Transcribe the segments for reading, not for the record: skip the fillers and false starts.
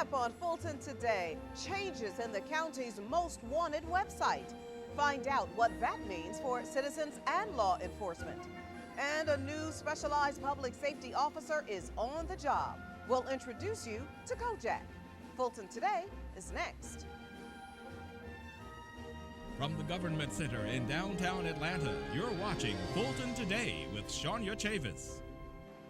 up on Fulton Today, changes in the county's most wanted website. Find out what that means for citizens and law enforcement. And a new specialized public safety officer is on the job. We'll introduce you to Kojak. Fulton Today is next. From the Government Center in downtown Atlanta, you're watching Fulton Today with Shania Chavis.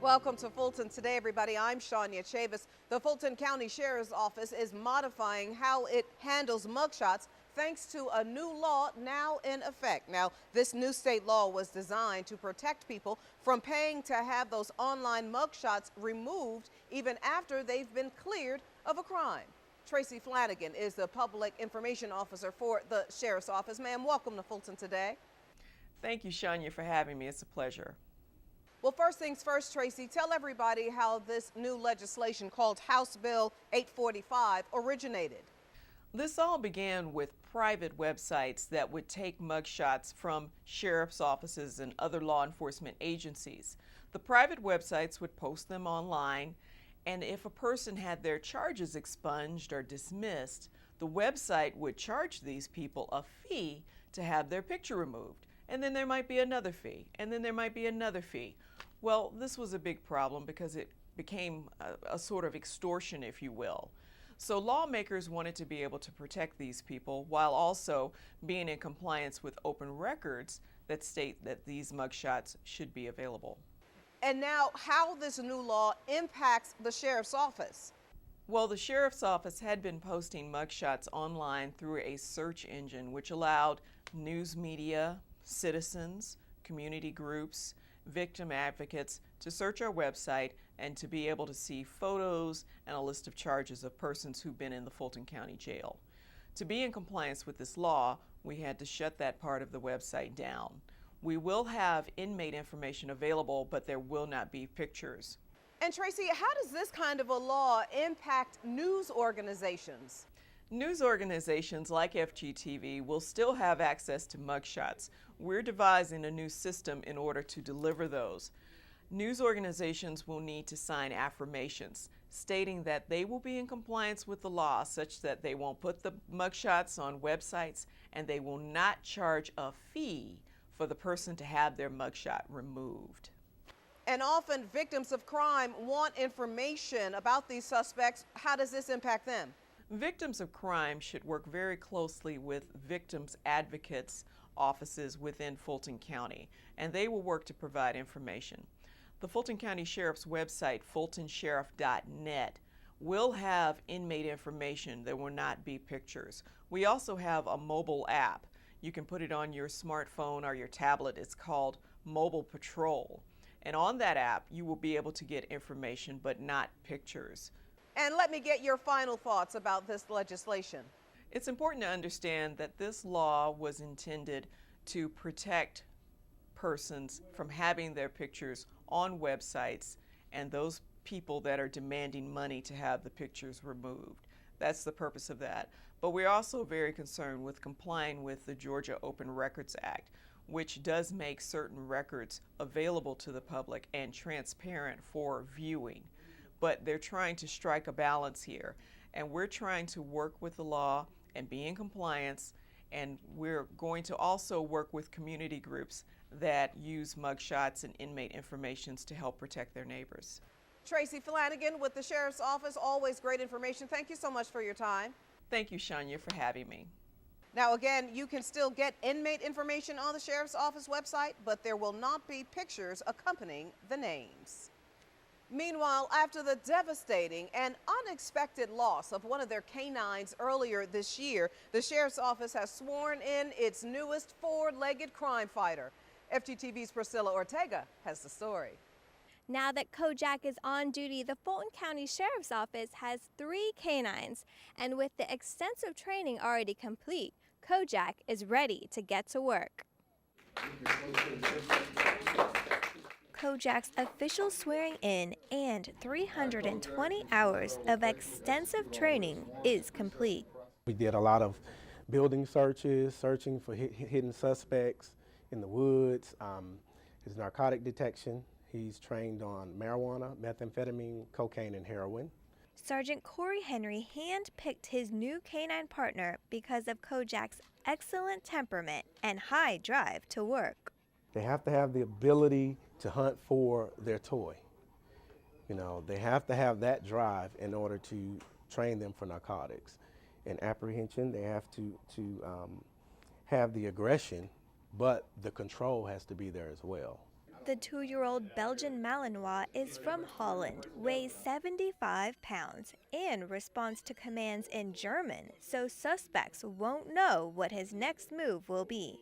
Welcome to Fulton Today, everybody. I'm Shania Chavis. The Fulton County Sheriff's Office is modifying how it handles mugshots thanks to a new law now in effect. Now, this new state law was designed to protect people from paying to have those online mugshots removed even after they've been cleared of a crime. Tracy Flanagan is the Public Information Officer for the Sheriff's Office. Ma'am, welcome to Fulton Today. Thank you, Shania, for having me. It's a pleasure. Well, first things first, Tracy, tell everybody how this new legislation called House Bill 845 originated. This all began with private websites that would take mugshots from sheriff's offices and other law enforcement agencies. The private websites would post them online, and if a person had their charges expunged or dismissed, the website would charge these people a fee to have their picture removed. And then there might be another fee, and then there might be another fee. Well, this was a big problem because it became a sort of extortion, if you will. So lawmakers wanted to be able to protect these people while also being in compliance with open records that state that these mugshots should be available. And now how this new law impacts the Sheriff's Office. Well, the Sheriff's Office had been posting mugshots online through a search engine which allowed news media, citizens, community groups, victim advocates to search our website and to be able to see photos and a list of charges of persons who've been in the Fulton County Jail. To be in compliance with this law, we had to shut that part of the website down. We will have inmate information available, but there will not be pictures. And Tracy, how does this kind of a law impact news organizations? News organizations like FGTV will still have access to mugshots. We're devising a new system in order to deliver those. News organizations will need to sign affirmations stating that they will be in compliance with the law such that they won't put the mugshots on websites and they will not charge a fee for the person to have their mugshot removed. And often victims of crime want information about these suspects. How does this impact them? Victims of crime should work very closely with victims advocates offices within Fulton County, and they will work to provide information. The Fulton County Sheriff's website, fultonsheriff.net, will have inmate information. There will not be pictures. We also have a mobile app. You can put it on your smartphone or your tablet. It's called Mobile Patrol. And on that app, you will be able to get information, but not pictures. And let me get your final thoughts about this legislation. It's important to understand that this law was intended to protect persons from having their pictures on websites and those people that are demanding money to have the pictures removed. That's the purpose of that. But we're also very concerned with complying with the Georgia Open Records Act, which does make certain records available to the public and transparent for viewing. But they're trying to strike a balance here. And we're trying to work with the law and be in compliance, and we're going to also work with community groups that use mugshots and inmate informations to help protect their neighbors. Tracy Flanagan with the Sheriff's Office, always great information. Thank you so much for your time. Thank you, Shania, for having me. Now again, you can still get inmate information on the Sheriff's Office website, but there will not be pictures accompanying the names. Meanwhile, after the devastating and unexpected loss of one of their canines earlier this year, the Sheriff's Office has sworn in its newest four-legged crime fighter. FGTV's Priscilla Ortega has the story. Now that Kojak is on duty, the Fulton County Sheriff's Office has 3 canines, and with the extensive training already complete, Kojak is ready to get to work. Kojak's official swearing in and 320 hours of extensive training is complete. We did a lot of building searches, searching for hidden suspects in the woods, his narcotic detection. He's trained on marijuana, methamphetamine, cocaine, and heroin. Sergeant Corey Henry handpicked his new canine partner because of Kojak's excellent temperament and high drive to work. They have to have the ability to hunt for their toy. You know, they have to have that drive in order to train them for narcotics. In apprehension, they have to have the aggression, but the control has to be there as well. The 2-year-old Belgian Malinois is from Holland, weighs 75 pounds, and responds to commands in German, so suspects won't know what his next move will be.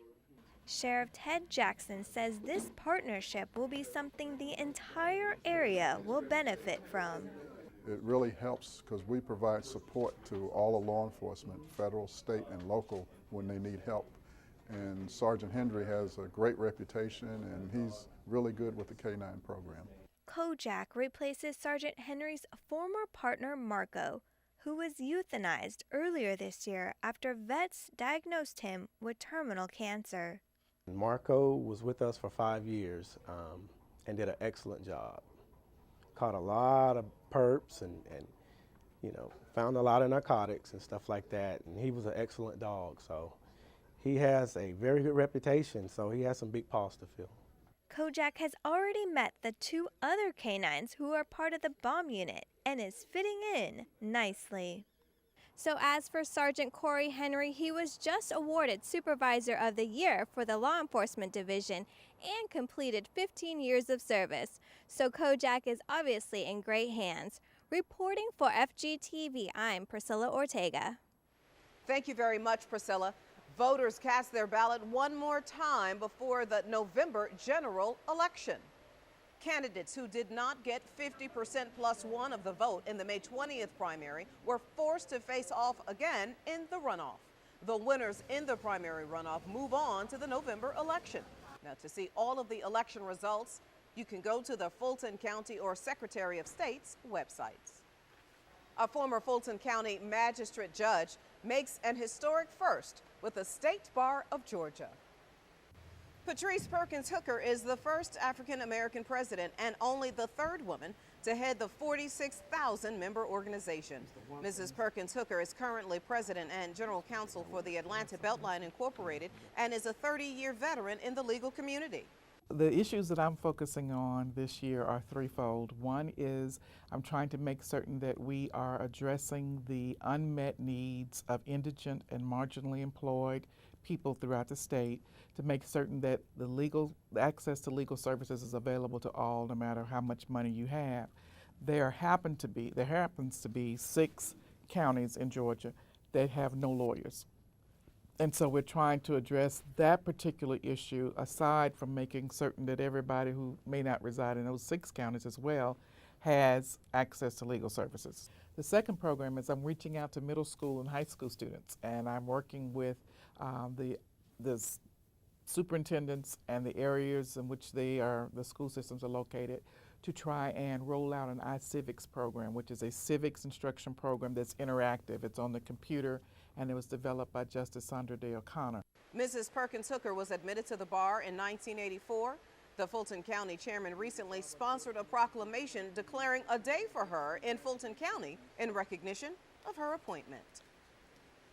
Sheriff Ted Jackson says this partnership will be something the entire area will benefit from. It really helps because we provide support to all the law enforcement, federal, state, and local when they need help. And Sergeant Henry has a great reputation, and he's really good with the K-9 program. Kojak replaces Sergeant Henry's former partner Marco, who was euthanized earlier this year after vets diagnosed him with terminal cancer. Marco was with us for 5 years and did an excellent job. Caught a lot of perps and you know, found a lot of narcotics and stuff like that. And he was an excellent dog, so he has a very good reputation, so he has some big paws to fill. Kojak has already met the 2 other canines who are part of the bomb unit and is fitting in nicely. So as for Sergeant Corey Henry, he was just awarded Supervisor of the Year for the Law Enforcement Division and completed 15 years of service. So Kojak is obviously in great hands. Reporting for FGTV, I'm Priscilla Ortega. Thank you very much, Priscilla. Voters cast their ballot one more time before the November general election. Candidates who did not get 50% plus 1 of the vote in the May 20th primary were forced to face off again in the runoff. The winners in the primary runoff move on to the November election. Now, to see all of the election results, you can go to the Fulton County or Secretary of State's websites. A former Fulton County magistrate judge makes an historic first with the State Bar of Georgia. Patrice Perkins Hooker is the first African-American president and only the 3rd woman to head the 46,000-member organization. Mrs. Perkins Hooker is currently president and general counsel for the Atlanta Beltline Incorporated and is a 30-year veteran in the legal community. The issues that I'm focusing on this year are threefold. One is I'm trying to make certain that we are addressing the unmet needs of indigent and marginally employed people throughout the state, to make certain that the access to legal services is available to all, no matter how much money you have. There happens to be 6 counties in Georgia that have no lawyers. And so we're trying to address that particular issue, aside from making certain that everybody who may not reside in those 6 counties as well has access to legal services. The second program is I'm reaching out to middle school and high school students, and I'm working with the superintendents and the areas in which the school systems are located to try and roll out an iCivics program, which is a civics instruction program that's interactive. It's on the computer, and it was developed by Justice Sandra Day O'Connor. Mrs. Perkins Hooker was admitted to the bar in 1984. The Fulton County chairman recently sponsored a proclamation declaring a day for her in Fulton County in recognition of her appointment.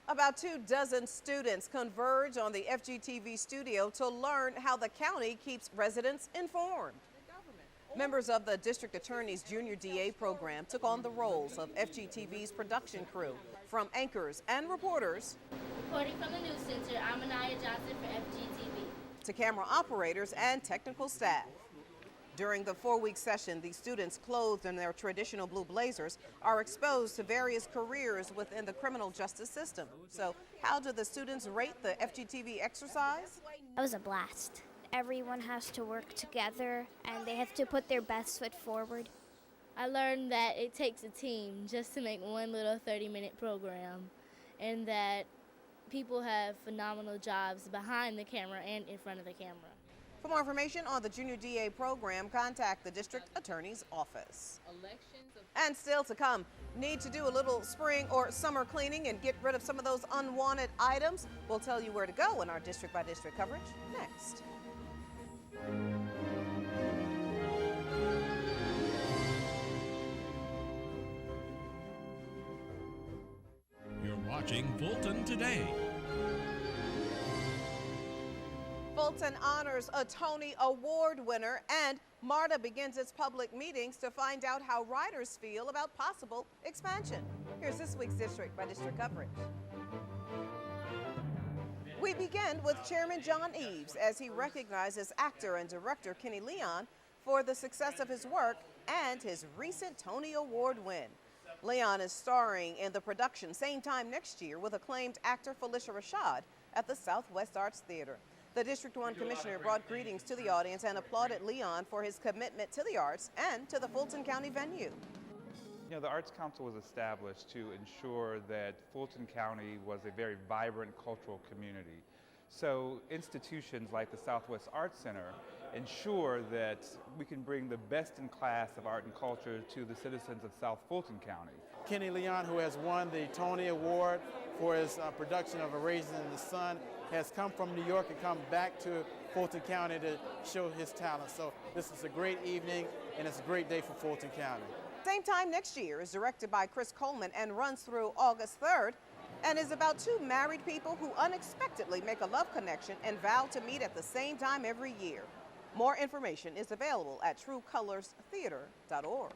About 24 students converge on the FGTV studio to learn how the county keeps residents informed. Members of the district attorney's junior DA program took on the roles of FGTV's production crew, from anchors and reporters reporting from the news center, I'm Anaya Johnson for FGTV, to camera operators and technical staff. During the 4-week session, the students, clothed in their traditional blue blazers, are exposed to various careers within the criminal justice system. So how do the students rate the FGTV exercise? It was a blast. Everyone has to work together and they have to put their best foot forward. I learned that it takes a team just to make one little 30-minute program, and that people have phenomenal jobs behind the camera and in front of the camera. For more information on the Junior DA program, contact the District Attorney's Office. And still to come, need to do a little spring or summer cleaning and get rid of some of those unwanted items? We'll tell you where to go in our district-by-district coverage next. watching Fulton Today. Fulton honors a Tony Award winner, and MARTA begins its public meetings to find out how riders feel about possible expansion. Here's this week's district-by-district coverage. We begin with Chairman John Eves as he recognizes actor and director Kenny Leon for the success of his work and his recent Tony Award win. Leon is starring in the production same time next year with acclaimed actor Felicia Rashad at the Southwest Arts Theater. The District 1 Commissioner brought greetings to the audience and applauded Leon for his commitment to the arts and to the Fulton County venue. You know, the Arts Council was established to ensure that Fulton County was a very vibrant cultural community. So institutions like the Southwest Arts Center ensure that we can bring the best in class of art and culture to the citizens of South Fulton County. Kenny Leon, who has won the Tony Award for his production of A Raisin in the Sun, has come from New York and come back to Fulton County to show his talent. So this is a great evening and it's a great day for Fulton County. Same Time Next Year is directed by Chris Coleman and runs through August 3rd and is about two married people who unexpectedly make a love connection and vow to meet at the same time every year. More information is available at truecolorstheater.org.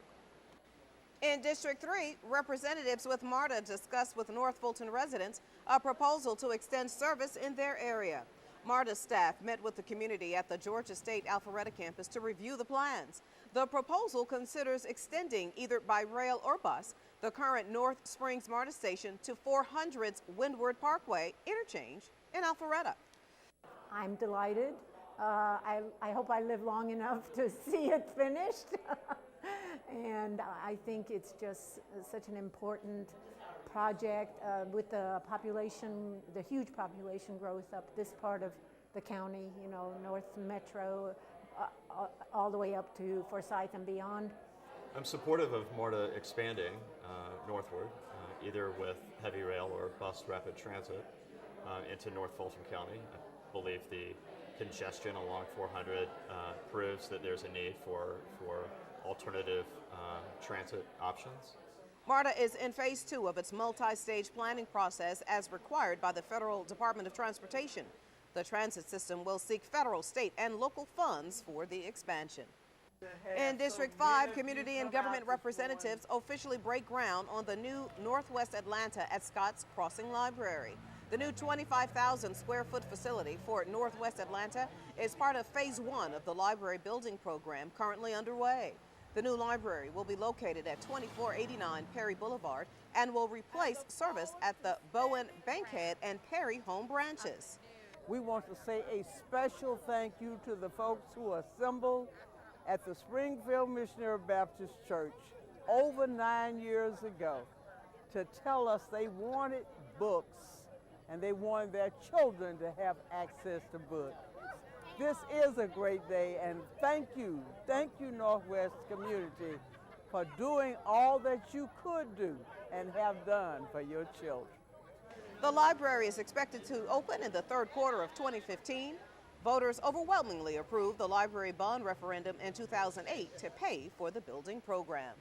In District 3, representatives with MARTA discussed with North Fulton residents a proposal to extend service in their area. MARTA staff met with the community at the Georgia State Alpharetta campus to review the plans. The proposal considers extending, either by rail or bus, the current North Springs MARTA station to 400's Windward Parkway interchange in Alpharetta. I'm delighted. I hope I live long enough to see it finished. And I think it's just such an important project with the population, the huge population growth up this part of the county, you know, North Metro, all the way up to Forsyth and beyond. I'm supportive of MARTA expanding northward, either with heavy rail or bus rapid transit into North Fulton County. I believe the congestion along 400 proves that there's a need for alternative transit options. MARTA is in phase 2 of its multi-stage planning process as required by the Federal Department of Transportation. The transit system will seek federal, state, and local funds for the expansion. In District 5, community and government representatives officially break ground on the new Northwest Atlanta at Scotts Crossing Library. The new 25,000 square foot facility for Northwest Atlanta is part of phase 1 of the library building program currently underway. The new library will be located at 2489 Perry Boulevard and will replace service at the Bowen Bankhead and Perry home branches. We want to say a special thank you to the folks who assembled at the Springfield Missionary Baptist Church over 9 years ago to tell us they wanted books and they wanted their children to have access to books. This is a great day, and thank you Northwest community for doing all that you could do and have done for your children. The library is expected to open in the third quarter of 2015. Voters overwhelmingly approved the library bond referendum in 2008 to pay for the building program.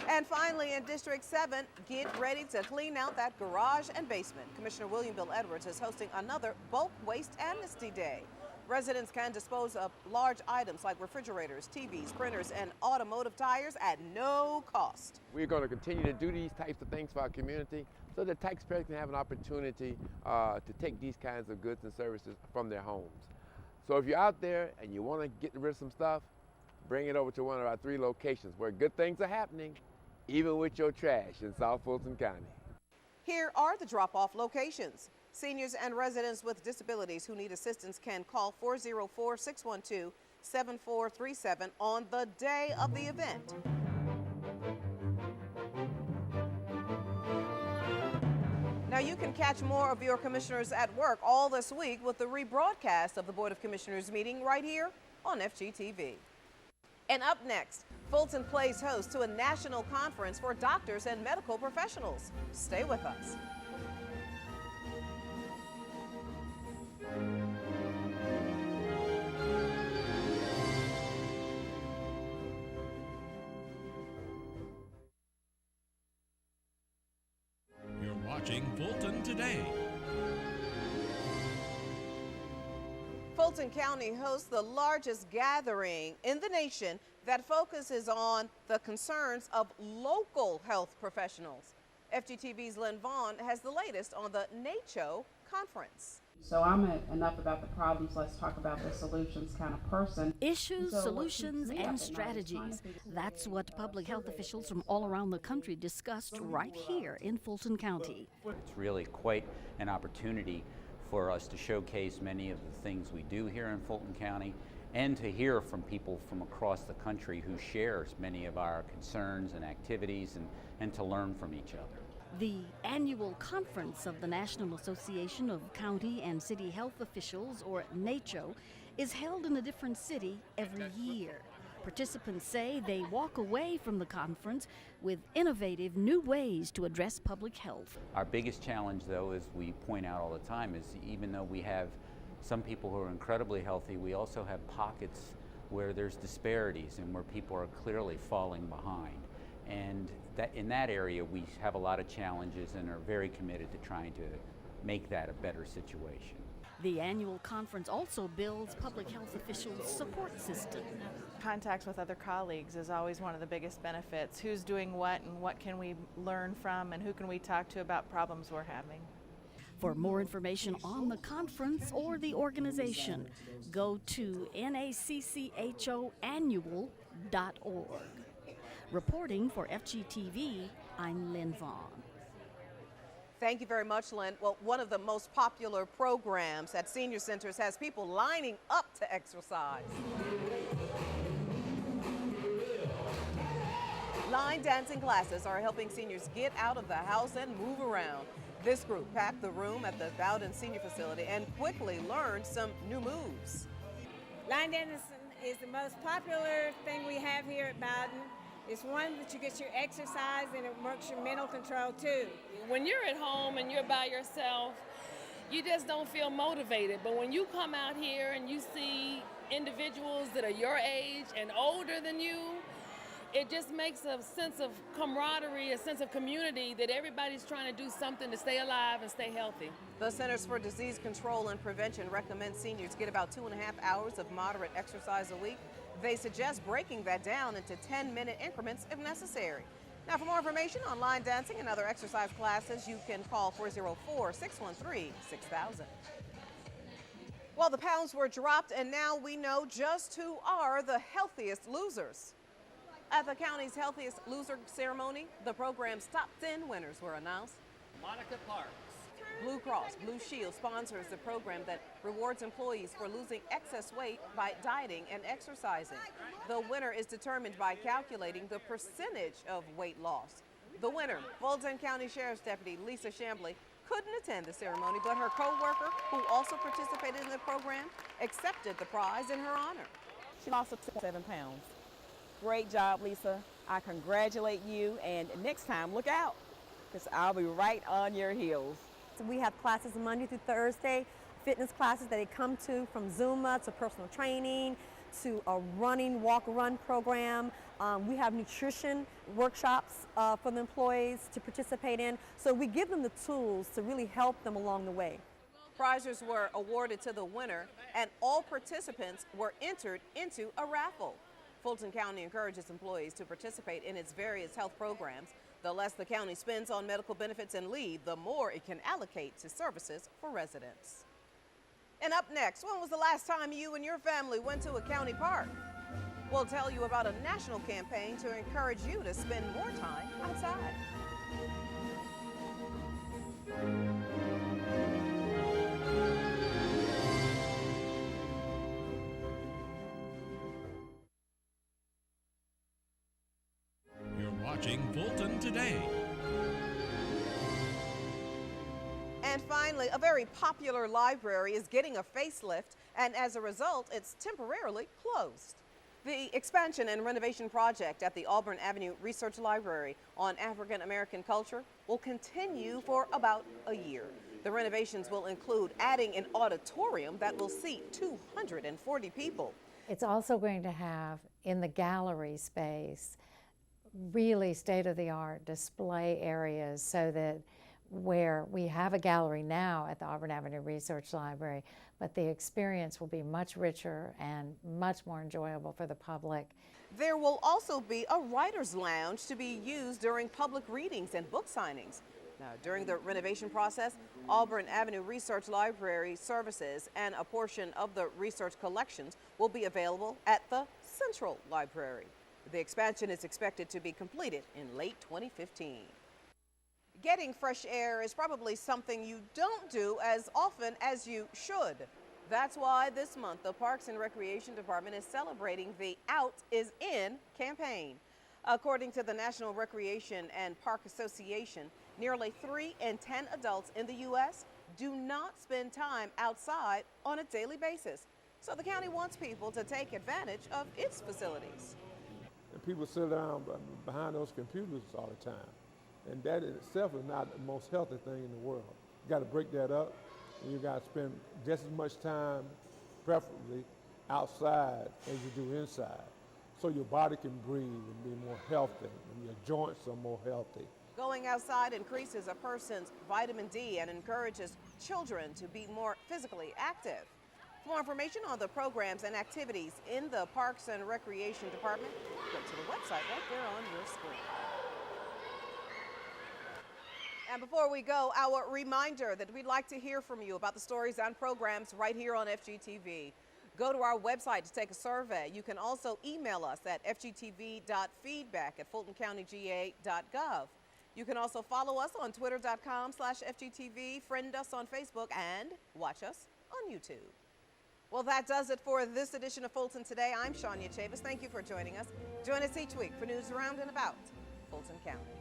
And finally, in District 7, get ready to clean out that garage and basement. Commissioner William Bill Edwards is hosting another bulk waste amnesty day. Residents can dispose of large items like refrigerators, TVs, printers, and automotive tires at no cost. We're going to continue to do these types of things for our community so that taxpayers can have an opportunity to take these kinds of goods and services from their homes. So if you're out there and you want to get rid of some stuff, bring it over to one of our 3 locations where good things are happening, even with your trash in South Fulton County. Here are the drop-off locations. Seniors and residents with disabilities who need assistance can call 404-612-7437 on the day of the event. Now you can catch more of your commissioners at work all this week with the rebroadcast of the Board of Commissioners meeting right here on FGTV. And up next, Fulton plays host to a national conference for doctors and medical professionals. Stay with us. You're watching Fulton Today. Fulton County hosts the largest gathering in the nation that focuses on the concerns of local health professionals. FGTV's Lynn Vaughn has the latest on the NACHO conference. So I'm enough about the problems, let's talk about the solutions kind of person. Issues, So solutions, what keeps me up and at night is strategies. trying to figure That's what public health officials from all around the country discussed right here in Fulton County. It's really quite an opportunity for us to showcase many of the things we do here in Fulton County and to hear from people from across the country who share many of our concerns and activities and to learn from each other. The annual conference of the National Association of County and City Health Officials, or NACHO, is held in a different city every year. Participants say they walk away from the conference with innovative new ways to address public health. Our biggest challenge, though, as we point out all the time, is even though we have some people who are incredibly healthy, we also have pockets where there's disparities and where people are clearly falling behind. And that in that area, we have a lot of challenges and are very committed to trying to make that a better situation. The annual conference also builds public health officials' support system. Contacts with other colleagues is always one of the biggest benefits. Who's doing what and what can we learn from and who can we talk to about problems we're having. For more information on the conference or the organization, go to nacchoannual.org. Reporting for FGTV, I'm Lynn Vaughn. Thank you very much, Lynn. Well, one of the most popular programs at senior centers has people lining up to exercise. Line dancing classes are helping seniors get out of the house and move around. This group packed the room at the Bowden Senior Facility and quickly learned some new moves. Line dancing is the most popular thing we have here at Bowden. It's one that you get your exercise and it works your mental control too. When you're at home and you're by yourself, you just don't feel motivated. But when you come out here and you see individuals that are your age and older than you, it just makes a sense of camaraderie, a sense of community that everybody's trying to do something to stay alive and stay healthy. The Centers for Disease Control and Prevention recommend seniors get about 2.5 hours of moderate exercise a week. They suggest breaking that down into 10-minute increments if necessary. Now, for more information on line dancing and other exercise classes, you can call 404-613-6000. Well, the pounds were dropped, and now we know just who are the healthiest losers. At the county's Healthiest Loser ceremony, the program's top 10 winners were announced. Monica Parks. Blue Cross Blue Shield sponsors the program that rewards employees for losing excess weight by dieting and exercising. The winner is determined by calculating the percentage of weight loss. The winner, Fulton County Sheriff's Deputy Lisa Shambly, couldn't attend the ceremony, but her co-worker, who also participated in the program, accepted the prize in her honor. She lost 7 pounds. Great job, Lisa. I congratulate you, and next time, look out, because I'll be right on your heels. We have classes Monday through Thursday, fitness classes that they come to, from Zumba to personal training to a running, walk-run program. We have nutrition workshops for the employees to participate in. So we give them the tools to really help them along the way. Prizes were awarded to the winner, and all participants were entered into a raffle. Fulton County encourages employees to participate in its various health programs. The less the county spends on medical benefits and leave, the more it can allocate to services for residents. And up next, when was the last time you and your family went to a county park? We'll tell you about a national campaign to encourage you to spend more time outside. Watching Fulton Today. And finally, a very popular library is getting a facelift, and as a result, it's temporarily closed. The expansion and renovation project at the Auburn Avenue Research Library on African American culture will continue for about a year. The renovations will include adding an auditorium that will seat 240 people. It's also going to have, in the gallery space, really state-of-the-art display areas so that where we have a gallery now at the Auburn Avenue Research Library, but the experience will be much richer and much more enjoyable for the public. There will also be a writer's lounge to be used during public readings and book signings. Now, during the renovation process, Auburn Avenue Research Library services and a portion of the research collections will be available at the Central Library. The expansion is expected to be completed in late 2015. Getting fresh air is probably something you don't do as often as you should. That's why this month the Parks and Recreation Department is celebrating the Out is In campaign. According to the National Recreation and Park Association, nearly 3 in 10 adults in the U.S. do not spend time outside on a daily basis. So the county wants people to take advantage of its facilities. And people sit down behind those computers all the time. And that in itself is not the most healthy thing in the world. You got to break that up, and you got to spend just as much time, preferably outside, as you do inside, so your body can breathe and be more healthy, and your joints are more healthy. Going outside increases a person's vitamin D and encourages children to be more physically active. For more information on the programs and activities in the Parks and Recreation Department, go to the website right there on your screen. And before we go, our reminder that we'd like to hear from you about the stories and programs right here on FGTV. Go to our website to take a survey. You can also email us at fgtv.feedback@fultoncountyga.gov. You can also follow us on twitter.com/FGTV, friend us on Facebook, and watch us on YouTube. Well, that does it for this edition of Fulton Today. I'm Shania Chavis. Thank you for joining us. Join us each week for news around and about Fulton County.